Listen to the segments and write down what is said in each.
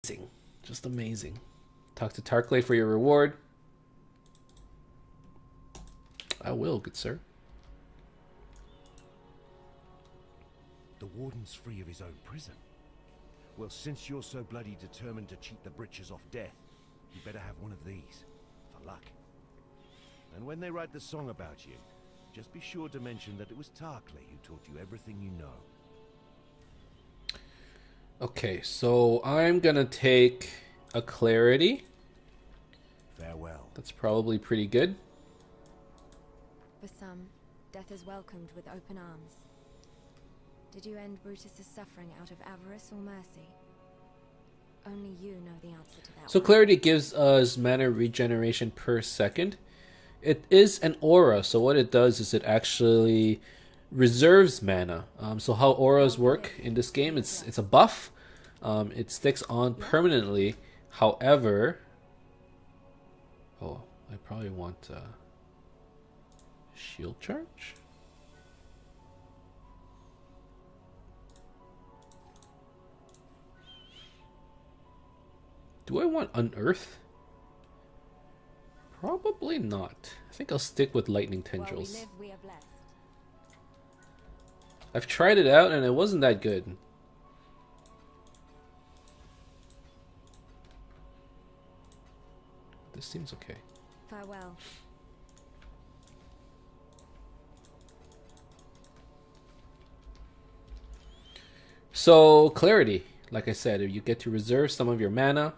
Amazing. Just amazing. Talk to Tarkley for your reward. I will, good sir. The warden's free of his own prison. Well, since you're so bloody determined to cheat the britches off death, you better have one of these, for luck. And when they write the song about you, just be sure to mention that it was Tarkley who taught you everything you know. Okay, so I'm gonna take a clarity. Farewell. That's probably pretty good. For some, death is welcomed with open arms. Did you end Brutus's suffering out of avarice or mercy? Only you know the answer to that. So clarity gives us mana regeneration per second. It is an aura, so what it does is it actually reserves mana. So how auras work in this game, it's a buff. It sticks on permanently. However, I probably want shield charge. Do I want unearth? Probably not. I think I'll stick with lightning tendrils. While we live, we are blessed. I've tried it out and it wasn't that good. This seems okay. Farewell. So clarity, like I said, you get to reserve some of your mana.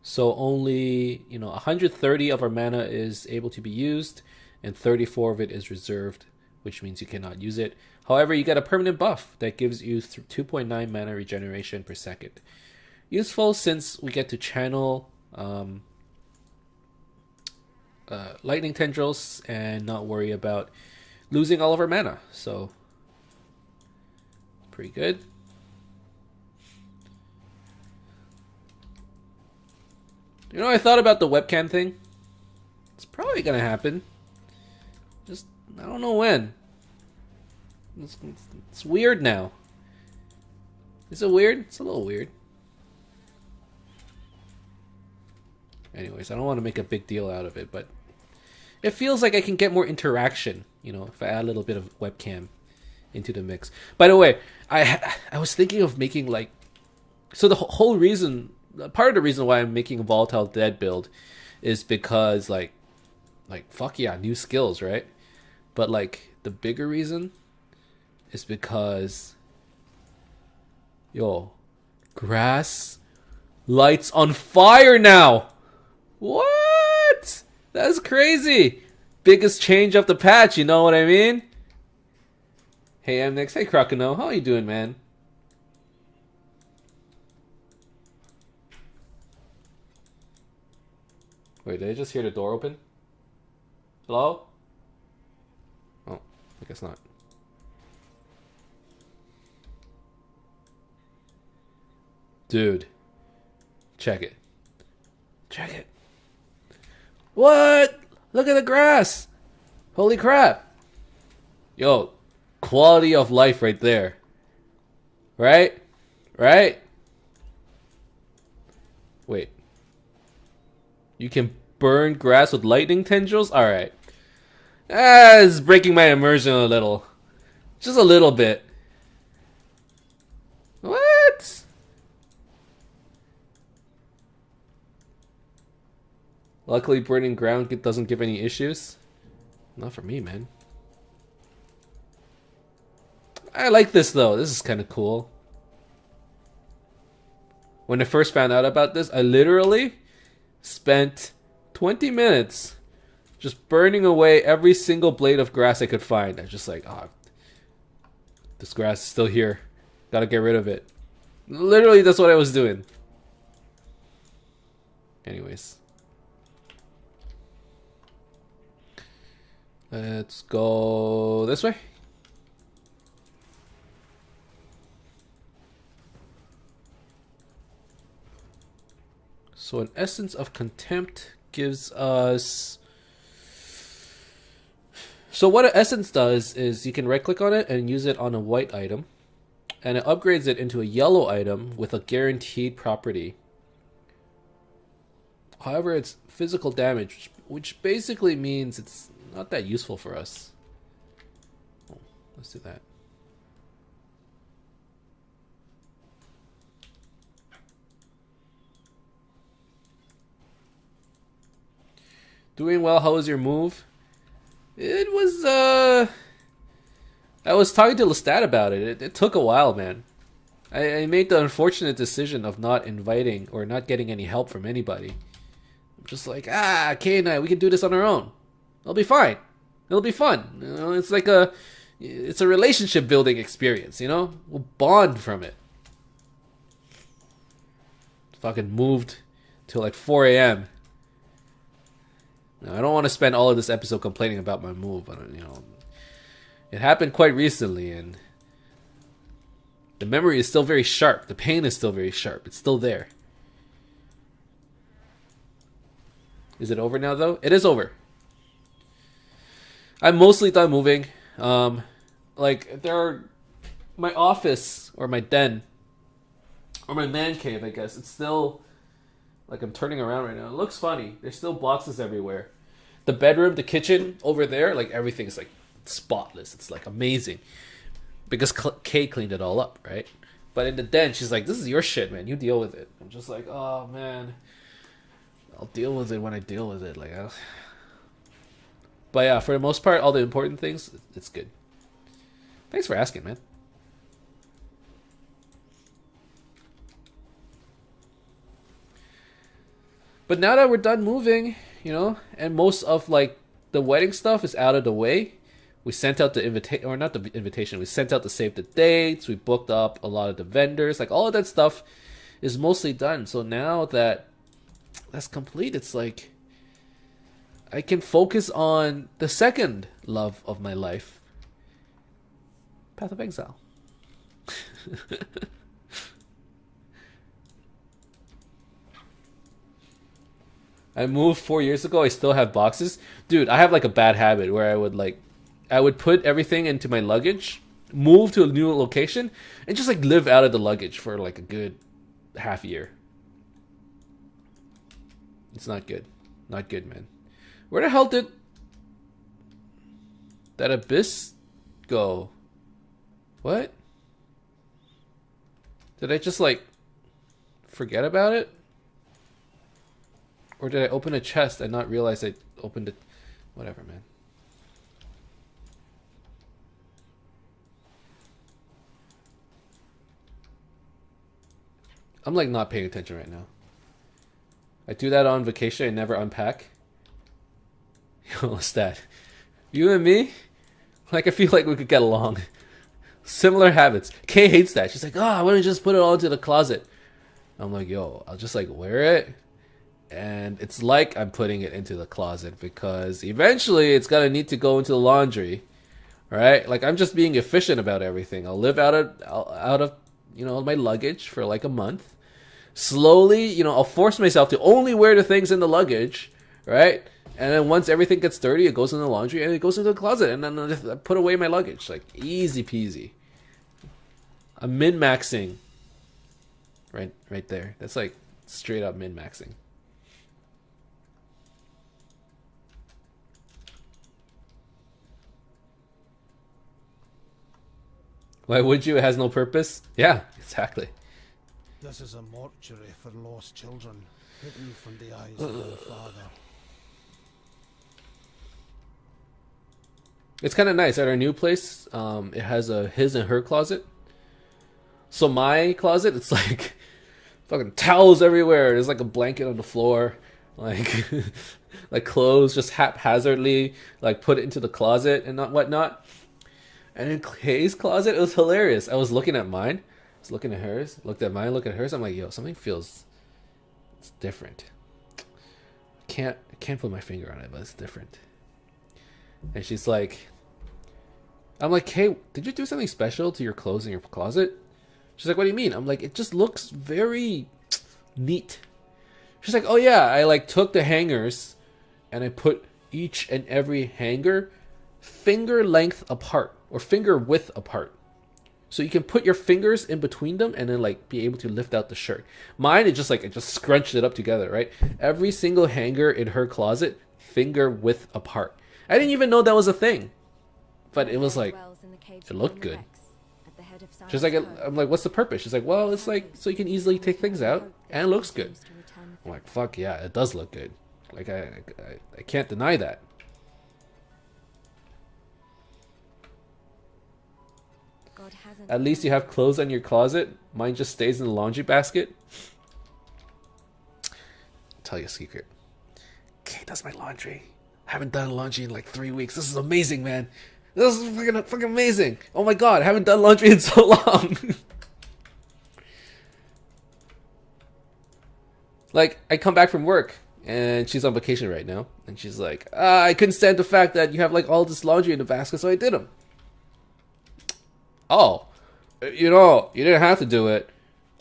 So only 130 of our mana is able to be used, and 34 of it is reserved, which means you cannot use it. However, you get a permanent buff that gives you 2.9 mana regeneration per second. Useful since we get to channel lightning tendrils and not worry about losing all of our mana. So pretty good. I thought about the webcam thing. It's probably gonna happen. Just, I don't know when. It's weird now. Is it weird? It's a little weird. Anyways, I don't want to make a big deal out of it, but it feels like I can get more interaction, if I add a little bit of webcam into the mix. By the way, I was thinking of making so the whole reason, part of the reason why I'm making a volatile dead build is because fuck yeah, new skills, right? But the bigger reason is because grass lights on fire now. What? That's crazy. Biggest change of the patch, you know what I mean? Hey Emnix, hey Crocodile, how you doing, man? Wait, did I just hear the door open? Hello? Oh, I guess not. Dude. Check it. Check it. What? Look at the grass. Holy crap. Yo, quality of life right there. Right? Right? Wait. You can burn grass with lightning tendrils? Alright. It's breaking my immersion a little. Just a little bit. What? Luckily, burning ground doesn't give any issues. Not for me, man. I like this, though. This is kind of cool. When I first found out about this, I literally spent 20 minutes just burning away every single blade of grass I could find. I was just like, this grass is still here. Gotta get rid of it. Literally, that's what I was doing. Anyways. Let's go this way. So an Essence of Contempt gives us... So what an Essence does is you can right click on it and use it on a white item. and it upgrades it into a yellow item with a guaranteed property. However, it's physical damage, which basically means it's not that useful for us. Oh, let's do that. Doing well. How was your move? It was, I was talking to Lestat about it. It took a while, man. I made the unfortunate decision of not inviting or not getting any help from anybody. I'm just like, Kay and I, we can do this on our own. It'll be fine. It'll be fun. You know, it's like it's a relationship building experience, you know? We'll bond from it. Fucking moved till like 4 a.m. Now, I don't want to spend all of this episode complaining about my move, but you know, it happened quite recently, and the memory is still very sharp. The pain is still very sharp. It's still there. Is it over now, though? It is over. I'm mostly done moving. Like, there are my office or my den or my man cave, I guess. It's still like I'm turning around right now. It looks funny. There's still boxes everywhere. The bedroom, the kitchen over there, like everything's like spotless. It's like amazing because Kay cleaned it all up, right? But in the den, she's like, "This is your shit, man. You deal with it." I'm just like, "Oh man, I'll deal with it when I deal with it." But yeah, for the most part, all the important things, it's good. Thanks for asking, man. But now that we're done moving, you know, and most of like the wedding stuff is out of the way, we sent out the invitation, or not the invitation, we sent out to save the dates, we booked up a lot of the vendors, like all of that stuff is mostly done. So now that that's complete, it's like I can focus on the second love of my life, Path of Exile. I moved 4 years ago. I still have boxes. Dude, I have like a bad habit where I would put everything into my luggage, move to a new location, and just like live out of the luggage for like a good half year. It's not good. Not good, man. Where the hell did that abyss go? What? Did I just like forget about it? Or did I open a chest and not realize I opened it? Whatever, man. I'm like not paying attention right now. I do that on vacation. I never unpack. Yo, what's that? You and me? Like, I feel like we could get along. Similar habits. Kay hates that. She's like, why don't you just put it all into the closet? I'm like, yo, I'll just like wear it. And it's like I'm putting it into the closet because eventually it's gonna need to go into the laundry, right? Like I'm just being efficient about everything. I'll live out of you know my luggage for like a month. Slowly, you know, I'll force myself to only wear the things in the luggage, right? And then once everything gets dirty, it goes in the laundry and it goes into the closet, and then I put away my luggage, like easy peasy. I'm min-maxing, right there. That's like straight up min-maxing. Why would you? It has no purpose. Yeah, exactly. This is a mortuary for lost children, hidden from the eyes of their father. It's kind of nice. At our new place, it has a his and her closet. So my closet, it's like fucking towels everywhere. There's like a blanket on the floor, like like clothes just haphazardly like put into the closet and whatnot. And in Kay's closet, it was hilarious. I was looking at mine, I was looking at hers, looked at mine, looked at hers. I'm like, yo, something feels it's different. I can't put my finger on it, but it's different. And she's like, I'm like, Kay, did you do something special to your clothes in your closet? She's like, what do you mean? I'm like, it just looks very neat. She's like, oh yeah, I like took the hangers and I put each and every hanger finger length apart or finger width apart. So you can put your fingers in between them and then like be able to lift out the shirt. Mine is just like, I just scrunched it up together, right? Every single hanger in her closet, finger width apart. I didn't even know that was a thing. But it was like, it looked good. She's like, I'm like, what's the purpose? She's like, well, it's like so you can easily take things out and it looks good. I'm like, fuck yeah, it does look good. Like I can't deny that. At least you have clothes in your closet. Mine just stays in the laundry basket. I'll tell you a secret. Kay does my laundry. I haven't done laundry in like 3 weeks. This is amazing, man. This is fucking amazing. Oh my god, I haven't done laundry in so long. Like, I come back from work and she's on vacation right now. And she's like, I couldn't stand the fact that you have like all this laundry in the basket, so I did them. Oh, you know, you didn't have to do it.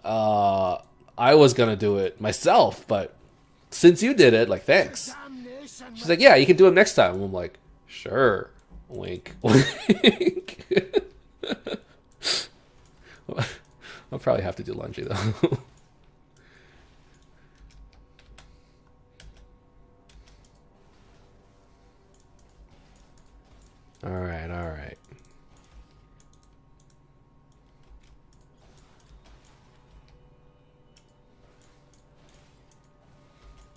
I was gonna do it myself, but since you did it, like, thanks. She's like, yeah, you can do it next time. I'm like, sure. Wink. Wink. I'll probably have to do laundry though. Alright, alright.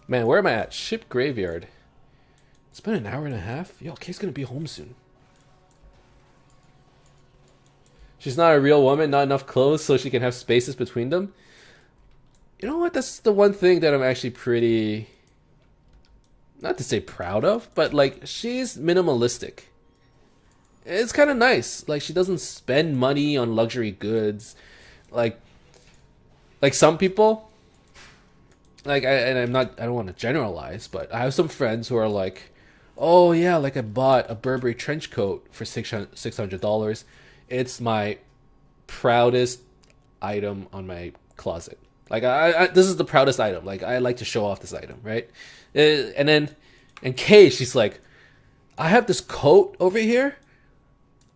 Man, where am I at? Ship graveyard. It's been an hour and a half. Yo, Kay's gonna be home soon. She's not a real woman, not enough clothes so she can have spaces between them. You know what? That's the one thing that I'm actually pretty... not to say proud of, but like, she's minimalistic. It's kind of nice. Like, she doesn't spend money on luxury goods. Like some people... like, I don't want to generalize, but I have some friends who are like, oh yeah, like I bought a Burberry trench coat for $600. It's my proudest item on my closet. Like, this is the proudest item. Like, I like to show off this item, right? And Kay, she's like, I have this coat over here.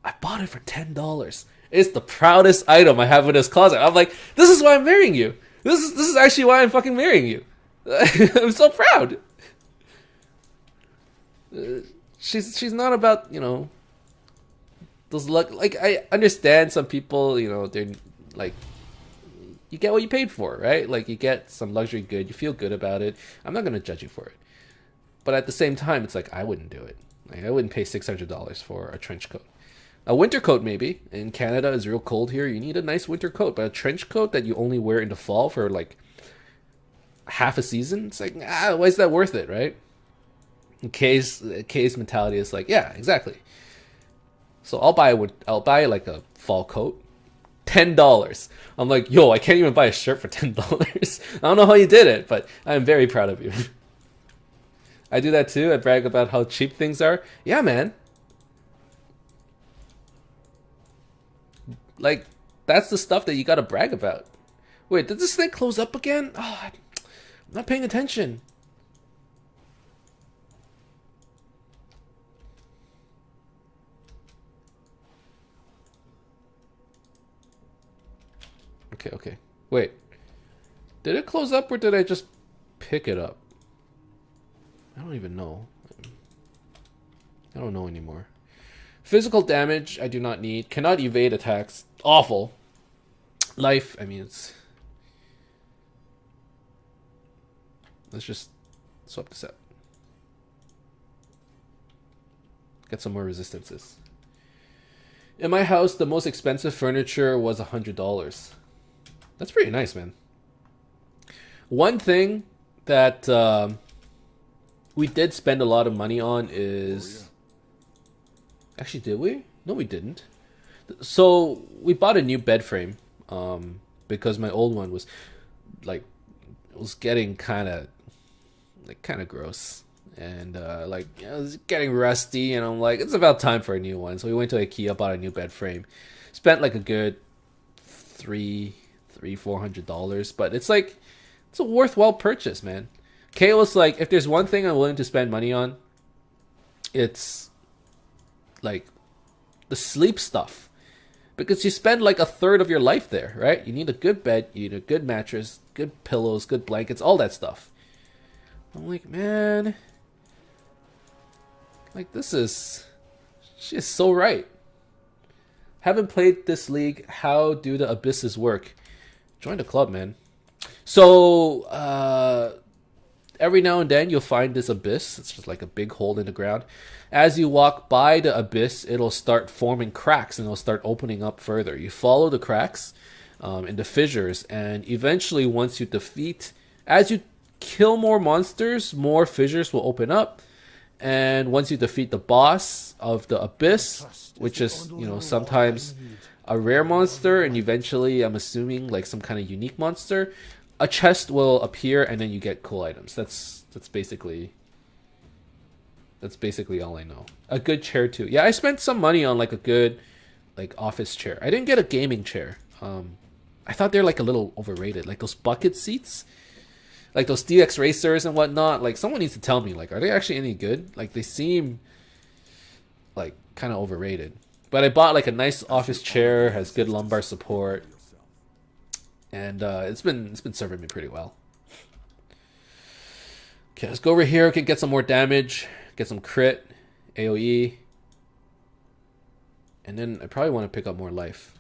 I bought it for $10. It's the proudest item I have in this closet. I'm like, this is why I'm marrying you. This is actually why I'm fucking marrying you. I'm so proud. She's not about, you know, those luck. Like, I understand some people, you know, they're like, you get what you paid for, right? Like, you get some luxury good, you feel good about it. I'm not gonna judge you for it, but at the same time, it's like, I wouldn't do it. Like, I wouldn't pay $600 for a trench coat. A winter coat, maybe. In Canada, it's real cold here. You need a nice winter coat. But a trench coat that you only wear in the fall for like half a season, it's like, why is that worth it, right? Kay's mentality is like, yeah, exactly. So I'll buy like a fall coat, $10. I'm like, yo, I can't even buy a shirt for $10. I don't know how you did it, but I'm very proud of you. I do that too. I brag about how cheap things are. Yeah, man. Like, that's the stuff that you gotta brag about. Wait, did this thing close up again? Oh, I'm not paying attention. Okay. Wait. Did it close up or did I just pick it up? I don't even know. I don't know anymore. Physical damage, I do not need. Cannot evade attacks. Awful. Life, I mean, it's... let's just swap this out. Get some more resistances. In my house, the most expensive furniture was $100. That's pretty nice, man. One thing that we did spend a lot of money on is... Actually, did we? No, we didn't. So we bought a new bed frame because my old one was like, it was getting kind of gross and like, you know, it was getting rusty, and I'm like, it's about time for a new one. So we went to IKEA, bought a new bed frame, spent like a good $400, but it's like, it's a worthwhile purchase, man. Kay was like, if there's one thing I'm willing to spend money on, it's like the sleep stuff, because you spend like a third of your life there, right? You need a good bed, you need a good mattress, good pillows, good blankets, all that stuff. I'm like, man, like this is, she's so right. Haven't played this league. How do the abysses work? Join the club, man. So every now and then you'll find this abyss. It's just like a big hole in the ground. As you walk by the abyss, it'll start forming cracks and it'll start opening up further. You follow the cracks in the fissures, and eventually once you defeat, as you kill more monsters, more fissures will open up. And once you defeat the boss of the abyss, which is, you know, sometimes a rare monster, and eventually, I'm assuming, like some kind of unique monster, a chest will appear, and then you get cool items. That's basically all I know. A good chair too. Yeah, I spent some money on like a good like office chair. I didn't get a gaming chair. I thought they're like a little overrated. Like those bucket seats, like those DX racers and whatnot. Like someone needs to tell me, like, are they actually any good? Like they seem like kind of overrated. But I bought like a nice office chair, has good lumbar support, and it's been serving me pretty well. Okay, let's go over here. We can get some more damage, get some crit, AoE, and then I probably want to pick up more life.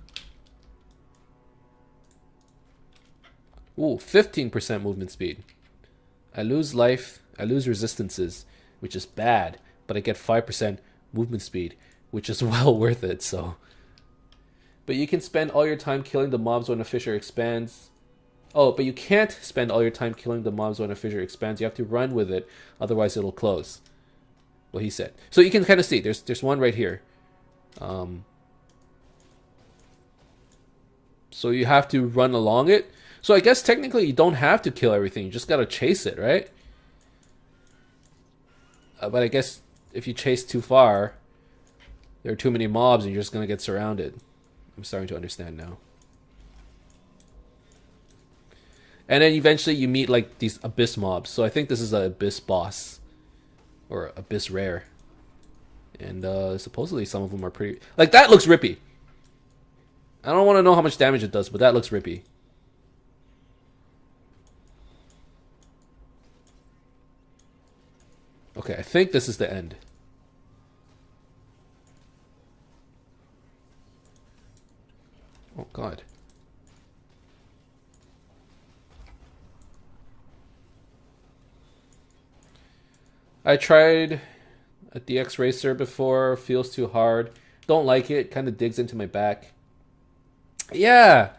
Ooh, 15% movement speed. I lose life, I lose resistances, which is bad, but I get 5% movement speed, which is well worth it, so. But you can spend all your time killing the mobs when a fissure expands. Oh, but you can't spend all your time killing the mobs when a fissure expands. You have to run with it, otherwise it'll close. What he said. So you can kind of see, there's one right here. So you have to run along it. So I guess technically you don't have to kill everything. You just gotta chase it, right? But I guess if you chase too far, there are too many mobs and you're just gonna get surrounded. I'm starting to understand now. And then eventually you meet like these abyss mobs. So I think this is an abyss boss. Or abyss rare. And supposedly some of them are pretty... Like that looks rippy. I don't want to know how much damage it does, but that looks rippy. Okay, I think this is the end. Oh god. I tried a DX Racer before, feels too hard. Don't like it, kind of digs into my back. Yeah,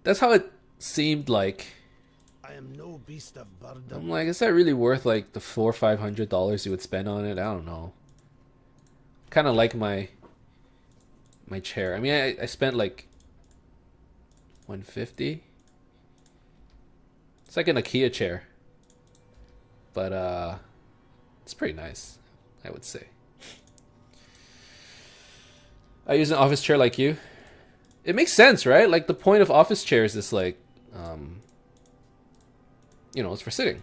that's how it seemed like. I am no beast of burden. I'm like, is that really worth like the $400 or $500 you would spend on it? I don't know. Kind of like my chair. I mean, I spent like $150. It's like an IKEA chair, but it's pretty nice, I would say. I use an office chair like you. It makes sense, right? Like the point of office chairs is like, you know, it's for sitting.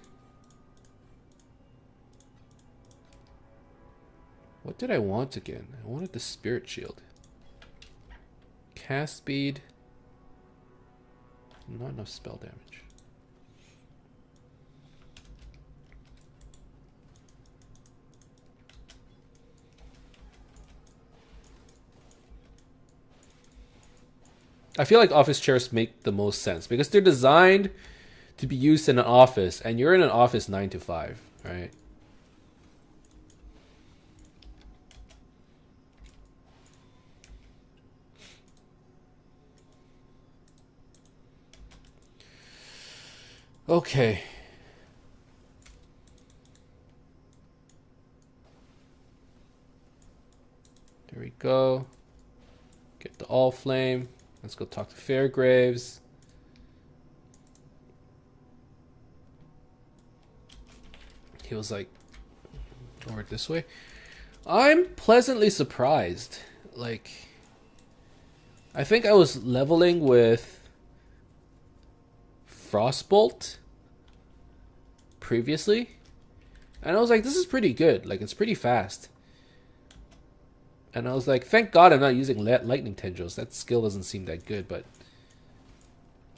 What did I want again? I wanted the spirit shield. Cast speed. Not enough spell damage. I feel like office chairs make the most sense because they're designed to be used in an office, and you're in an office 9 to 5, right? Okay. There we go. Get the all flame. Let's go talk to Fairgraves. He was like, over this way. I'm pleasantly surprised. Like, I think I was leveling with Frostbolt previously, and I was like, this is pretty good. Like, it's pretty fast. And I was like, thank God I'm not using lightning tendrils. That skill doesn't seem that good, but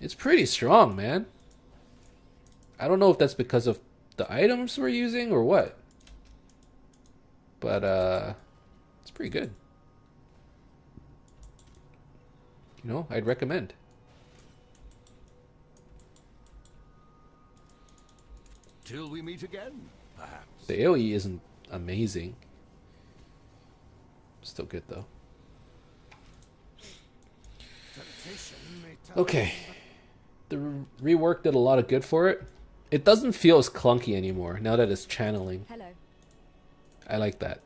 it's pretty strong, man. I don't know if that's because of the items we're using or what. But it's pretty good. You know, I'd recommend. Till we meet again, perhaps. The AoE isn't amazing. Still good though. Okay. The rework did a lot of good for it. It doesn't feel as clunky anymore now that it's channeling. Hello. I like that.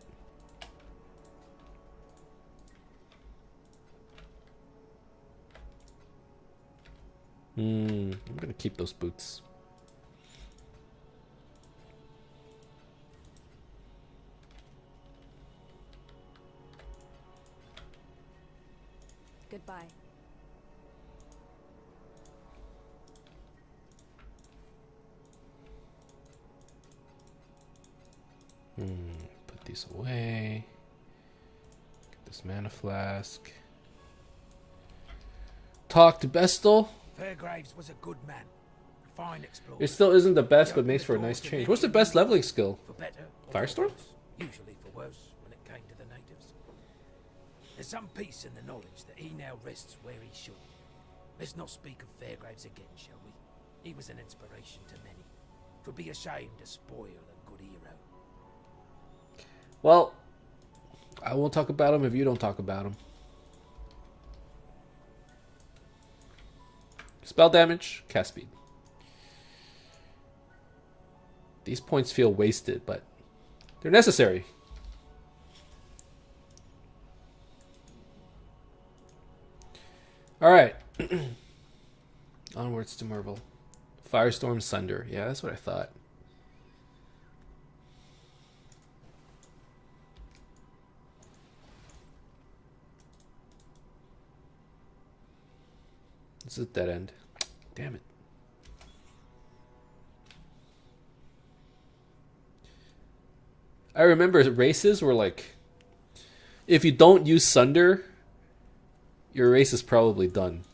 I'm gonna keep those boots. Goodbye. Put these away. Get this mana flask. Talk to Bestel. Fairgraves was a good man. Fine explorer. It still isn't the best, but makes for a nice change. What's the best leveling skill? For better or Firestorm? for worse. Usually for worse when it came to the natives. There's some peace in the knowledge that he now rests where he should. Let's not speak of Fairgraves again, shall we? He was an inspiration to many. 'Twould be a shame to spoil a good hero. Well, I won't talk about him if you don't talk about him. Spell damage, cast speed. These points feel wasted, but they're necessary. Alright. Onwards to Merville. Firestorm Sunder. Yeah, that's what I thought. This is a dead end. Damn it. I remember races were like, if you don't use Sunder, your race is probably done.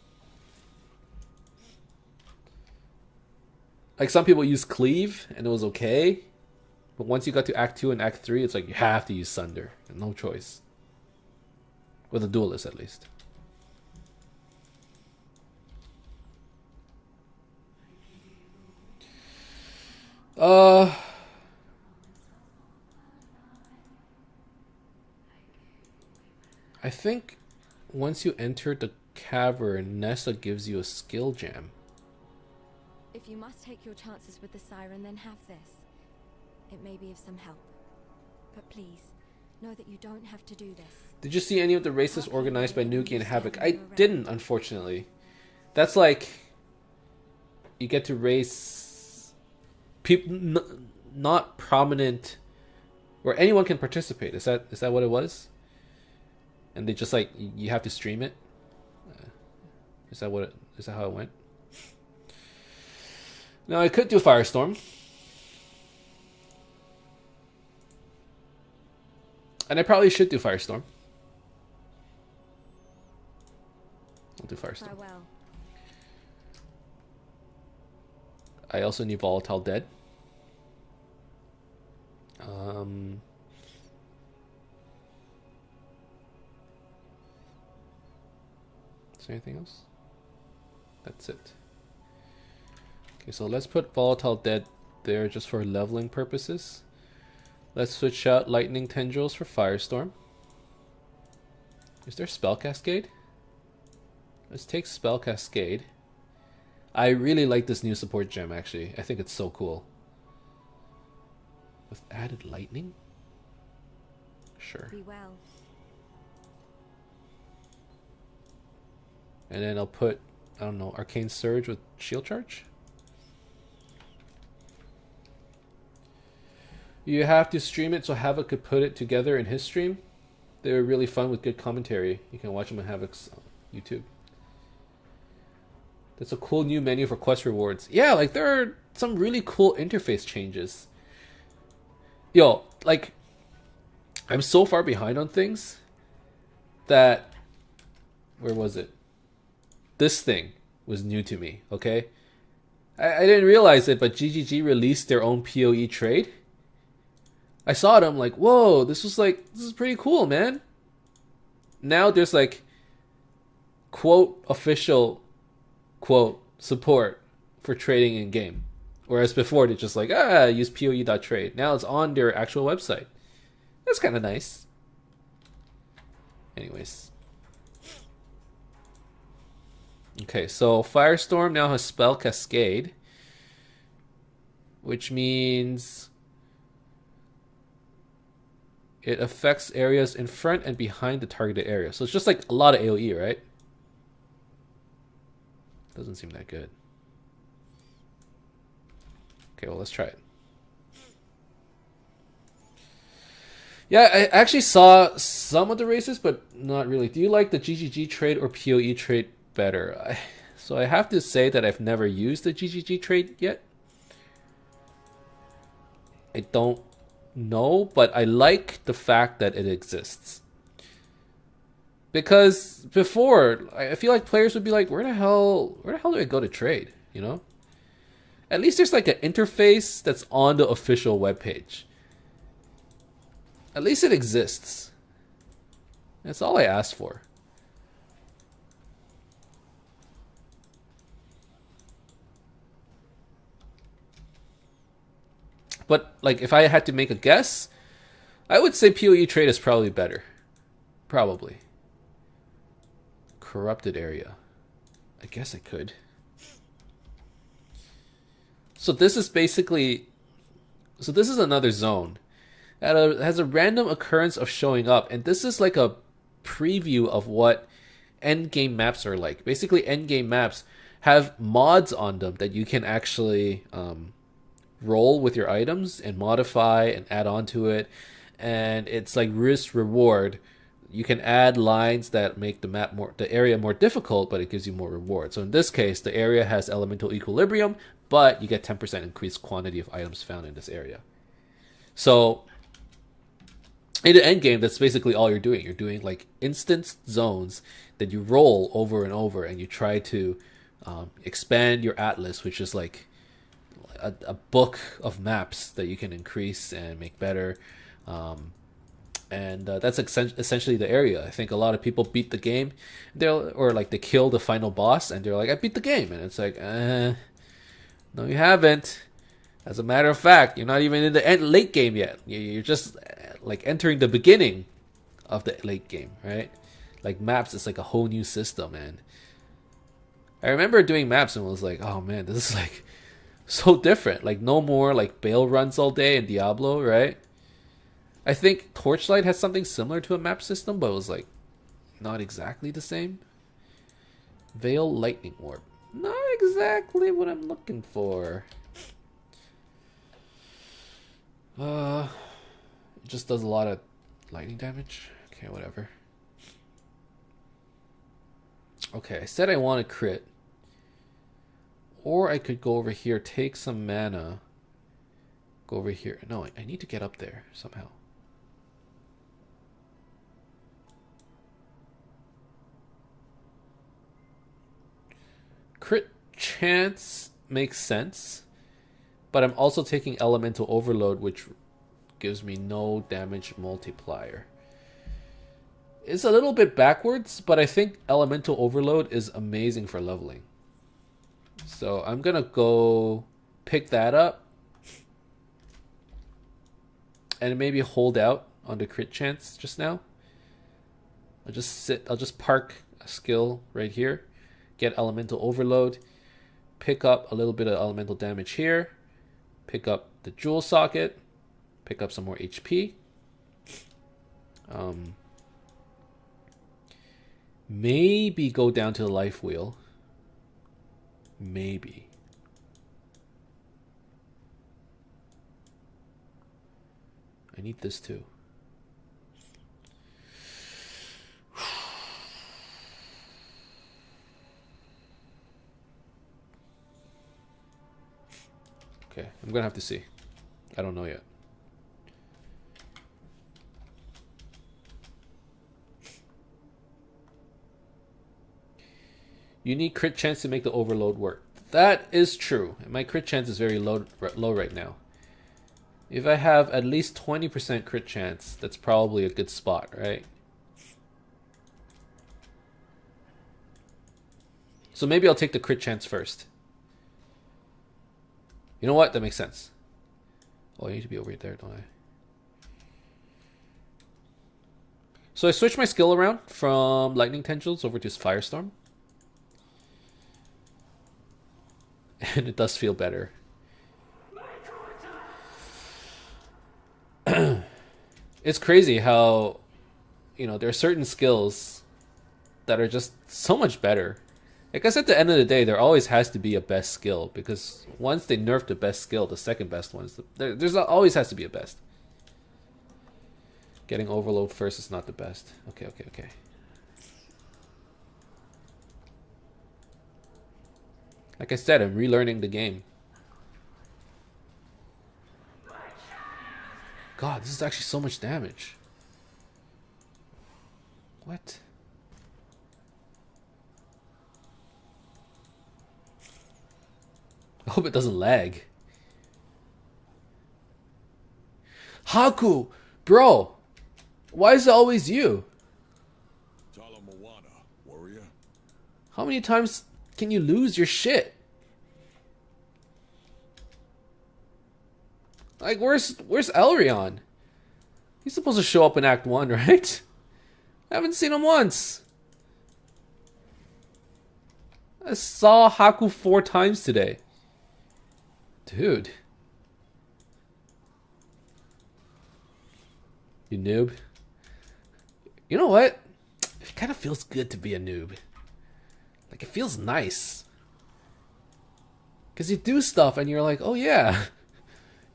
Like some people use Cleave and it was okay. But once you got to Act 2 and Act 3, it's like you have to use Sunder. No choice. With a duelist at least. I think once you enter the cavern, Nessa gives you a skill gem. If you must take your chances with the siren, then have this. It may be of some help. But please, know that you don't have to do this. Did you see any of the races organized by Nuki and Havoc? I didn't, unfortunately. That's like you get to race people not prominent, where anyone can participate. Is that what it was? And they just like you have to stream it. Is that how it went? Now I could do Firestorm, and I probably should do Firestorm. I'll do Firestorm. Farewell. I also need Volatile Dead. Is there anything else? That's it. Okay, so let's put Volatile Dead there just for leveling purposes. Let's switch out Lightning Tendrils for Firestorm. Is there Spell Cascade? Let's take Spell Cascade. I really like this new support gem, actually. I think it's so cool. With added lightning? Sure. Be well. And then I'll put, I don't know, Arcane Surge with Shield Charge? You have to stream it so Havoc could put it together in his stream. They were really fun with good commentary. You can watch them on Havoc's YouTube. That's a cool new menu for quest rewards. Yeah, like there are some really cool interface changes. Yo, like, I'm so far behind on things that, where was it? This thing was new to me, okay? I didn't realize it, but GGG released their own PoE trade. I saw it, I'm like, whoa, this is pretty cool, man. Now there's like, quote, official, quote, support for trading in game. Whereas before, they're just like, use PoE.trade. Now it's on their actual website. That's kind of nice. Anyways. Okay, so Firestorm now has Spell Cascade. Which means it affects areas in front and behind the targeted area. So it's just like a lot of AoE, right? Doesn't seem that good. Okay, well, let's try it. Yeah, I actually saw some of the races, but not really. Do you like the GGG trade or PoE trade better? So I have to say that I've never used the GGG trade yet. I don't know, but I like the fact that it exists. Because before, I feel like players would be like, where the hell do I go to trade? You know? At least there's like an interface that's on the official webpage. At least it exists. That's all I asked for. But like, if I had to make a guess, I would say PoE trade is probably better. Probably. Corrupted area. I guess I could. So this is basically... So this is another zone. It has a random occurrence of showing up. And this is like a preview of what endgame maps are like. Basically, endgame maps have mods on them that you can actually roll with your items and modify and add on to it. And it's like risk reward. You can add lines that make the area more difficult, but it gives you more reward. So in this case, the area has elemental equilibrium, but you get 10% increased quantity of items found in this area. So in the end game, that's basically all you're doing. You're doing like instance zones that you roll over and over, and you try to expand your atlas, which is like a book of maps that you can increase and make better. And that's essentially the area. I think a lot of people beat the game, they kill the final boss, and they're like, I beat the game. And it's like, no, you haven't. As a matter of fact, you're not even in the late game yet. You're just like entering the beginning of the late game, right? Like maps is like a whole new system, man. I remember doing maps and was like, oh man, this is like so different. Like no more like bail runs all day in Diablo, right? I think Torchlight has something similar to a map system, but it was like not exactly the same. Veil Lightning Orb. Not exactly what I'm looking for. It just does a lot of lightning damage. Okay, whatever. Okay, I said I want a crit. Or I could go over here, take some mana. Go over here. No, I need to get up there somehow. Crit chance makes sense, but I'm also taking elemental overload, which gives me no damage multiplier. It's a little bit backwards, but I think elemental overload is amazing for leveling. So I'm gonna go pick that up and maybe hold out on the crit chance just now. I'll just park a skill right here. Get elemental overload, pick up a little bit of elemental damage here, pick up the jewel socket, pick up some more HP. Maybe go down to the life wheel. Maybe. I need this too. Okay, I'm gonna have to see. I don't know yet. You need crit chance to make the overload work. That is true. My crit chance is very low right now. If I have at least 20% crit chance, that's probably a good spot, right? So maybe I'll take the crit chance first. You know what? That makes sense. Oh, I need to be over there, don't I? So I switched my skill around from Lightning Tendrils over to Firestorm. And it does feel better. It's crazy how, you know, there are certain skills that are just so much better. I guess at the end of the day, there always has to be a best skill, because once they nerf the best skill, the second best ones, there's always has to be a best. Getting overload first is not the best. Okay. Like I said, I'm relearning the game. God, this is actually so much damage. What? I hope it doesn't lag. Haku! Bro! Why is it always you? Talamoana, warrior. How many times can you lose your shit? Like, where's Elrion? He's supposed to show up in Act 1, right? I haven't seen him once. I saw Haku 4 times today. Dude. You noob. You know what? It kind of feels good to be a noob. Like, it feels nice. Because you do stuff and you're like, oh yeah,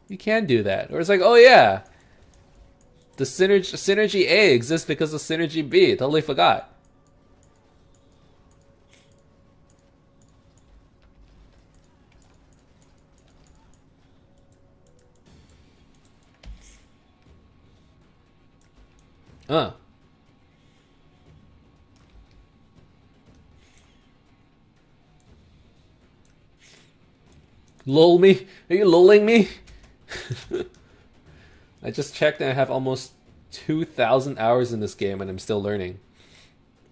you can do that. Or it's like, oh yeah, the synergy A exists because of synergy B. Totally forgot. Lol me? Are you lolling me? I just checked and I have almost 2,000 hours in this game and I'm still learning.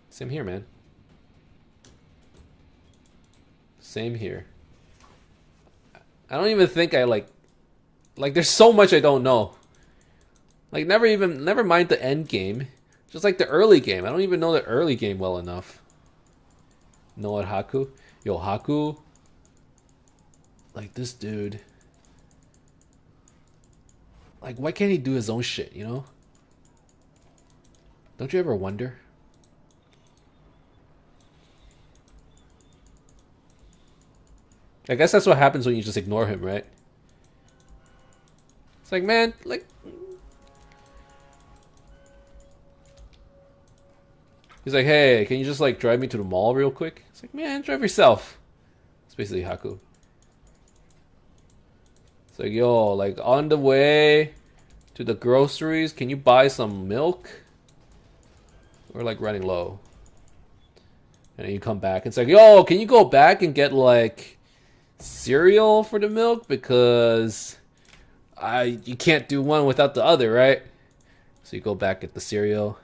Same here, man. Same here. I don't even think I like there's so much I don't know. Like never mind the end game. Just like the early game. I don't even know the early game well enough. Know what, Haku? Yo, Haku. Like, this dude. Like, why can't he do his own shit, you know? Don't you ever wonder? I guess that's what happens when you just ignore him, right? It's like, man, like... He's like, hey, can you just, like, drive me to the mall real quick? It's like, man, drive yourself. It's basically Haku. It's like, yo, like, on the way to the groceries, can you buy some milk? We're, like, running low. And then you come back. It's like, yo, can you go back and get, like, cereal for the milk? Because you can't do one without the other, right? So you go back, get the cereal.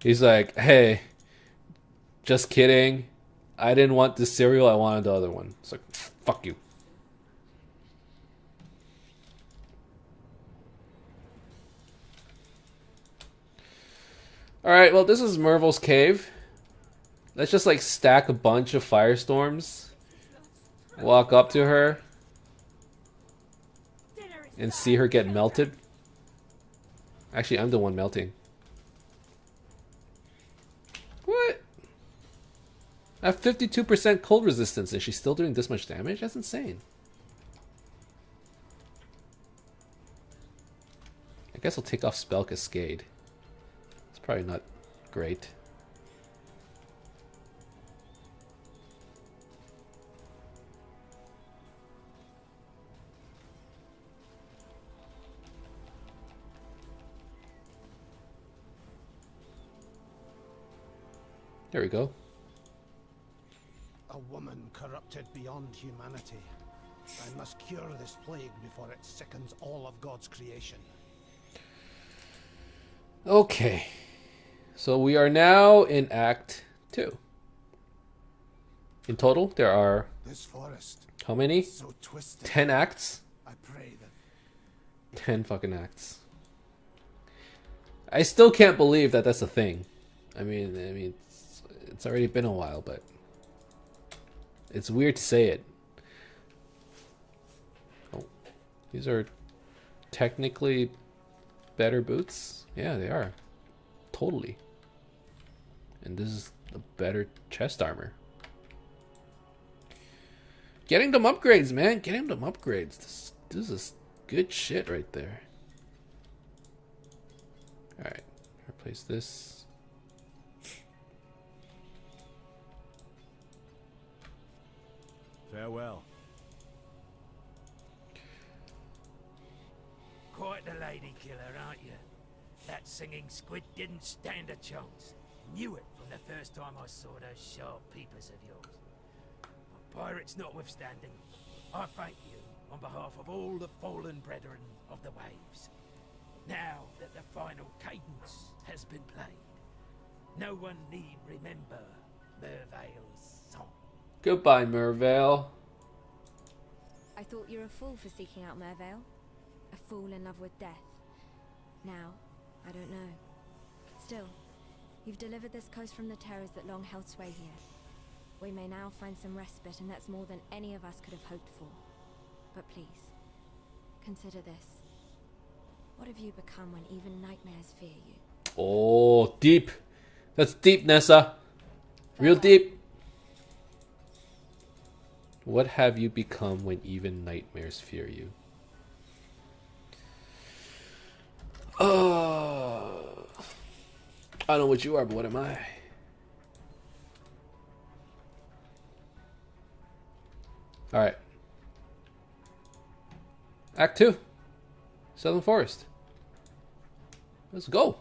He's like, hey, just kidding. I didn't want the cereal, I wanted the other one. It's like, fuck you. Alright, well, this is Mervil's cave. Let's just, like, stack a bunch of firestorms. Walk up to her. And see her get melted. Actually, I'm the one melting. What? I have 52% cold resistance and she's still doing this much damage? That's insane. I guess I'll take off Spell Cascade. It's probably not great. There we go. A woman corrupted beyond humanity. I must cure this plague before it sickens all of God's creation. Okay. So we are now in Act 2. In total, there are This forest, how many? so twisted. 10 acts? I pray that 10 fucking acts. I still can't believe that that's a thing. I mean, it's already been a while, but it's weird to say it. Oh, these are technically better boots. Yeah, they are. Totally. And this is a better chest armor. Getting them upgrades, man. Getting them upgrades. This is good shit right there. Alright. Replace this. Farewell. Quite the lady killer, aren't you? That singing squid didn't stand a chance. Knew it from the first time I saw those sharp peepers of yours. Pirates notwithstanding, I thank you on behalf of all the fallen brethren of the waves. Now that the final cadence has been played, no one need remember Mervale's song. Goodbye, Mervale. I thought you were a fool for seeking out Mervale. A fool in love with death. Now, I don't know. Still, you've delivered this coast from the terrors that long held sway here. We may now find some respite, and that's more than any of us could have hoped for. But please, consider this. What have you become when even nightmares fear you? Oh, deep. That's deep, Nessa. Real deep. What have you become when even nightmares fear you? I don't know what you are, but what am I? Alright. Act 2. Southern Forest. Let's go.